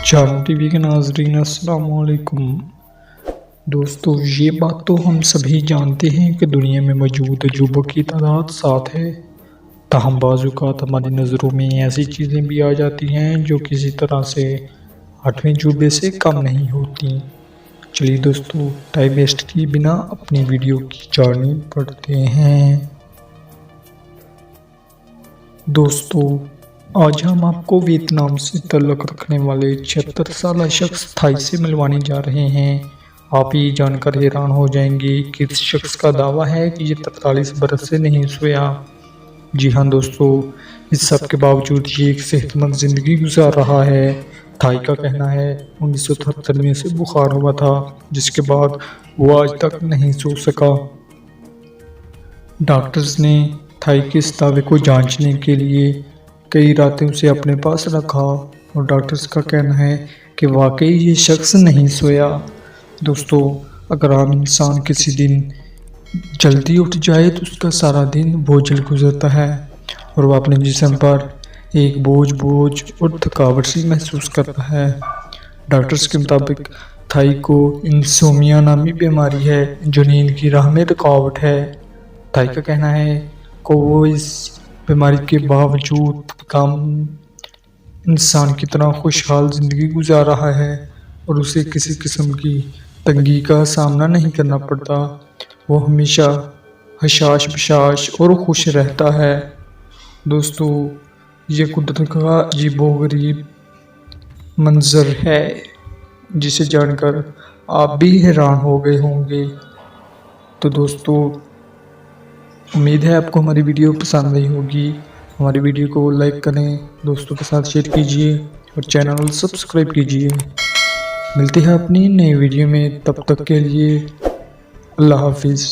چاروں T V کے ناظرین السلام علیکم دوستو، یہ بات تو ہم سبھی جانتے ہیں کہ دنیا میں موجود عجوبوں کی تعداد 7 ہے۔ تاہم بعض اوقات ہماری نظروں میں ایسی چیزیں بھی آ جاتی ہیں جو کسی طرح سے 8ویں عجوبے سے کم نہیں ہوتی۔ چلیے دوستو، ٹائم ویسٹ کیے بنا اپنی ویڈیو کی جانب بڑھتے ہیں۔ دوستو، آج ہم آپ کو ویتنام سے تعلق رکھنے والے 76 سالہ شخص تھائی سے ملوانے جا رہے ہیں۔ آپ یہ جان کر حیران ہو جائیں گے کہ اس شخص کا دعویٰ ہے کہ یہ 43 برس سے نہیں سویا۔ جی ہاں دوستو، اس سب کے باوجود یہ ایک صحت مند زندگی گزار رہا ہے۔ تھائی کا کہنا ہے 1973 میں اسے بخار ہوا تھا، جس کے بعد وہ آج تک نہیں سو سکا۔ ڈاکٹرز نے تھائی کے اس دعوے کو جانچنے کے لیے کئی راتیں اسے اپنے پاس رکھا اور ڈاکٹرز کا کہنا ہے کہ واقعی یہ شخص نہیں سویا۔ دوستو، اگر عام انسان کسی دن جلدی اٹھ جائے تو اس کا سارا دن بوجھل گزرتا ہے اور وہ اپنے جسم پر ایک بوجھ اور تھکاوٹ سی محسوس کرتا ہے۔ ڈاکٹرز کے مطابق تھائی کو انسومنیا نامی بیماری ہے جو نیند کی راہ میں رکاوٹ ہے۔ تھائی کا کہنا ہے کہ وہ اس بیماری کے باوجود کم انسان کی طرح خوشحال زندگی گزار رہا ہے اور اسے کسی قسم کی تنگی کا سامنا نہیں کرنا پڑتا۔ وہ ہمیشہ حشاش بشاش اور خوش رہتا ہے۔ دوستو، یہ قدرت کا عجیب و غریب منظر ہے جسے جان کر آپ بھی حیران ہو گئے ہوں گے۔ تو دوستو، امید ہے آپ کو ہماری ویڈیو پسند آئی ہوگی۔ ہماری ویڈیو کو لائک کریں، دوستوں کے ساتھ شیئر کیجیے اور چینل سبسکرائب کیجیے۔ ملتے ہیں اپنی نئی ویڈیو میں، تب تک کے لیے اللہ حافظ۔